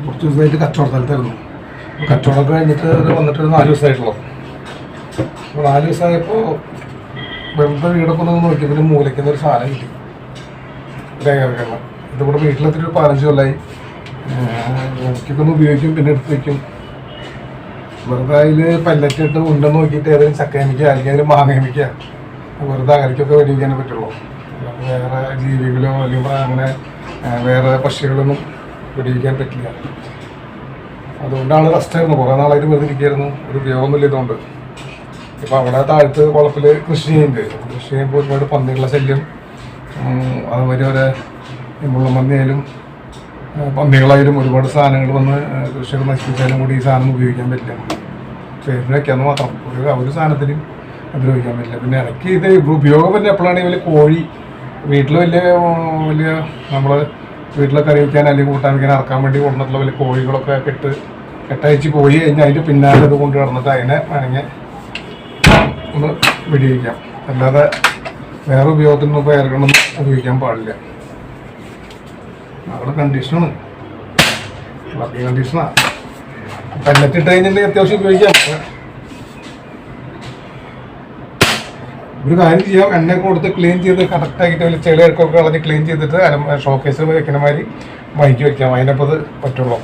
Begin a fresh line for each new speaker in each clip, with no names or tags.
കുറച്ച് ദിവസമായിട്ട് കച്ചവട സ്ഥലത്തായിരുന്നു. കച്ചവടമൊക്കെ കഴിഞ്ഞിട്ട് വന്നിട്ട് 4 ദിവസമായിട്ടുള്ളൂ. അപ്പോൾ 4 ദിവസമായപ്പോൾ വെറുതെ വീടൊക്കെ ഒന്ന് നോക്കിയപ്പോൾ മൂലയ്ക്കുന്ന ഒരു സാധനം കിട്ടി, തേങ്ങ. ഇതിവിടെ വീട്ടിലെത്തിയിട്ട് 15 കൊല്ലമായി. എനിക്കൊക്കെ ഒന്ന് ഉപയോഗിക്കും, പിന്നെ എടുത്ത് വയ്ക്കും. വെറുതെ അതിൽ പല്ലറ്റിട്ട് ഉണ്ടെന്ന് നോക്കിയിട്ട് ഏതെങ്കിലും ചക്കയമിക്കുക അല്ലെങ്കിൽ അതിൽ മാങ്ങയമിക്കുക, വെറുതെ അകലിക്കൊക്കെ വെടിവെക്കാനേ പറ്റുള്ളൂ. വേറെ ജീവികളോ അല്ലെങ്കിൽ അങ്ങനെ വേറെ പക്ഷികളൊന്നും വെടിവെക്കാൻ പറ്റില്ല. അതുകൊണ്ടാണ് റെസ്റ്റായിരുന്നു. കുറേ നാളായിട്ട് വെറുതെ ഇരിക്കുകയായിരുന്നു, ഒരു ഉപയോഗമൊന്നുമില്ല. ഇതുകൊണ്ട് ഇപ്പോൾ അവിടെ താഴത്ത് വളപ്പിൽ കൃഷി ചെയ്യുന്നുണ്ട്. കൃഷി ചെയ്യുമ്പോൾ ഒരുപാട് പന്നികളുടെ ശല്യം, അതുമാതിരി വരെ മുള്ളമ്പന്നിയായാലും പന്നികളായാലും ഒരുപാട് സാധനങ്ങൾ വന്ന് കൃഷികൾ നശിപ്പിച്ചാലും കൂടി ഈ സാധനം ഉപയോഗിക്കാൻ പറ്റില്ല. പേരിന് വയ്ക്കാമെന്ന് മാത്രം, ഒരു സാധനത്തിനും ഉപയോഗിക്കാൻ പറ്റില്ല. പിന്നെ ഇടയ്ക്ക് ഇത് ഉപയോഗം പറ്റില്ല എപ്പോഴാണെങ്കിൽ വലിയ കോഴി വീട്ടിൽ വലിയ നമ്മൾ വീട്ടിലെ കറി വയ്ക്കാൻ അല്ലെങ്കിൽ കൂട്ടാൻ വയ്ക്കാൻ ഇറക്കാൻ വേണ്ടി കൊണ്ടിട്ടുള്ള വലിയ കോഴികളൊക്കെ കെട്ടയച്ച് പോയി കഴിഞ്ഞാൽ അതിൻ്റെ പിന്നാലെ ഇത് കൊണ്ട് കിടന്നിട്ട് അതിനെ വേണമെങ്കിൽ ഒന്ന് വെടിവയ്ക്കാം. അല്ലാതെ വേറെ ഉപയോഗത്തിനൊന്നും ഇപ്പോൾ ഇറങ്ങണമെന്ന് ഉപയോഗിക്കാൻ പാടില്ല. അവിടെ കണ്ടീഷനാണ്, വർക്കിംഗ് കണ്ടീഷനാണ്. പെല്ലറ്റ് ഇട്ട് കഴിഞ്ഞിട്ടുണ്ടെങ്കിൽ അത്യാവശ്യം ഉപയോഗിക്കാം. ഒരു കാര്യം ചെയ്യാം, എണ്ണയൊക്കെ കൊടുത്ത് ക്ലീൻ ചെയ്ത് കറക്റ്റാക്കിയിട്ട് വലിയ ചെളിയൊക്കെ കളഞ്ഞ് ക്ലീൻ ചെയ്തിട്ട് ഷോക്കേസ് വെക്കുന്ന മാതിരി മൈക്ക് വയ്ക്കാം. അതിനപ്പോൾ അത് പറ്റുള്ളൂ.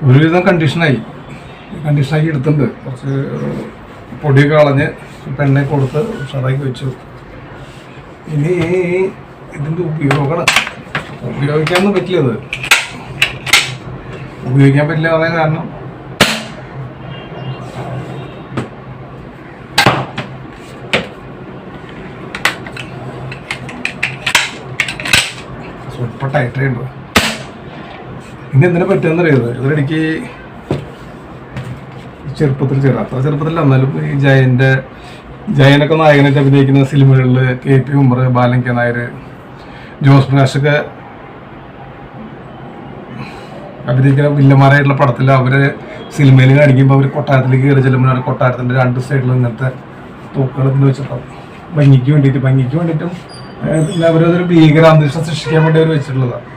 ഒരുവിധം കണ്ടീഷനാക്കി എടുത്തിട്ടുണ്ട്. കുറച്ച് പൊടിയൊക്കെ കളഞ്ഞ് പെണ്ണെ കൊടുത്ത് ഉഷാറാക്കി വെച്ചു. ഇനി ഇതിൻ്റെ ഉപയോഗിക്കാനൊന്നും പറ്റില്ല. ഇത് ഉപയോഗിക്കാൻ പറ്റില്ല പറയാൻ കാരണം സ്വല്പം ടൈറ്റായിട്ടുണ്ട്. ഇനി എന്തിനാ പറ്റുമെന്നറിയത്, ഇതിനിടയ്ക്ക് ചെറുപ്പത്തിൽ അത്ര ചെറുപ്പത്തില്ല, എന്നാലും ഈ ജയനൊക്കെ നായകനായിട്ട് അഭിനയിക്കുന്ന സിനിമകളിൽ KP ഉമ്മർ, ബാലൻ കെ നായർ, ജോസ് പ്രകാശൊക്കെ അഭിനയിക്കുന്ന വില്ലന്മാരായിട്ടുള്ള പടത്തിൽ അവര് സിനിമയിൽ കാണിക്കുമ്പോൾ അവർ കൊട്ടാരത്തിലേക്ക് കയറി ചെല്ലുമ്പോൾ കൊട്ടാരത്തിൻ്റെ 2 സൈഡിലും ഇങ്ങനത്തെ തൂക്കുകൾ ഇതിൽ വെച്ചിട്ടുണ്ടാവും. ഭംഗിക്ക് വേണ്ടിയിട്ടും അവരതൊരു ഭീകര അന്തരീക്ഷം സൃഷ്ടിക്കാൻ വേണ്ടി അവർ വെച്ചിട്ടുള്ളതാണ്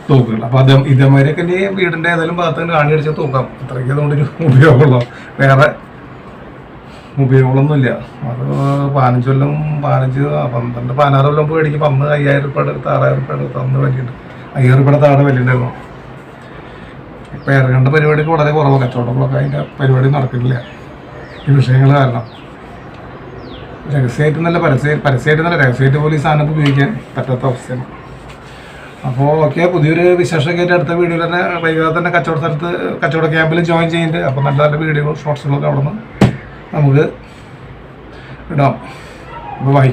തൂക്കുകൾ. അപ്പോൾ ഇതേമാതിരിയൊക്കെ ഇനി വീടിൻ്റെ ഏതെങ്കിലും ഭാഗത്ത് കാണി അടിച്ചാൽ തൂക്കാം. അത്രയ്ക്ക് അതുകൊണ്ടൊരു ഉപയോഗമുള്ളൂ, വേറെ ഉപയോഗങ്ങളൊന്നുമില്ല. അത് 15 കൊല്ലം 12 16 കൊല്ലം മേടിക്കുമ്പോൾ അന്ന് 5000 രൂപ എടുത്ത് 6000 രൂപ എടുത്ത് അന്ന് വലിയുണ്ട്. 5000 രൂപയുടെ താഴെ വലിയുണ്ടായിരുന്നു. ഇപ്പം ഇറങ്ങേണ്ട പരിപാടിക്ക് വളരെ കുറവാണ്. കച്ചവടങ്ങളൊക്കെ അതിൻ്റെ പരിപാടി നടക്കുന്നില്ല ഈ വിഷയങ്ങൾ കാരണം. രഹസ്യമായിട്ട് നല്ല രഹസ്യമായിട്ട് പോലും ഈ സാധനം ഉപയോഗിക്കാൻ പറ്റാത്ത അവസ്ഥയാണ്. അപ്പോൾ ഓക്കെ, പുതിയൊരു വിശേഷമൊക്കെ ആയിട്ട് അടുത്ത വീഡിയോയിൽ തന്നെ വൈകാതെ തന്നെ കച്ചവട ക്യാമ്പിൽ ജോയിൻ ചെയ്യുന്നുണ്ട്. അപ്പോൾ നല്ല നല്ല വീഡിയോ ഷോർട്സുകളൊക്കെ അവിടെ നിന്ന് നമുക്ക് ഇടാം. ബൈ.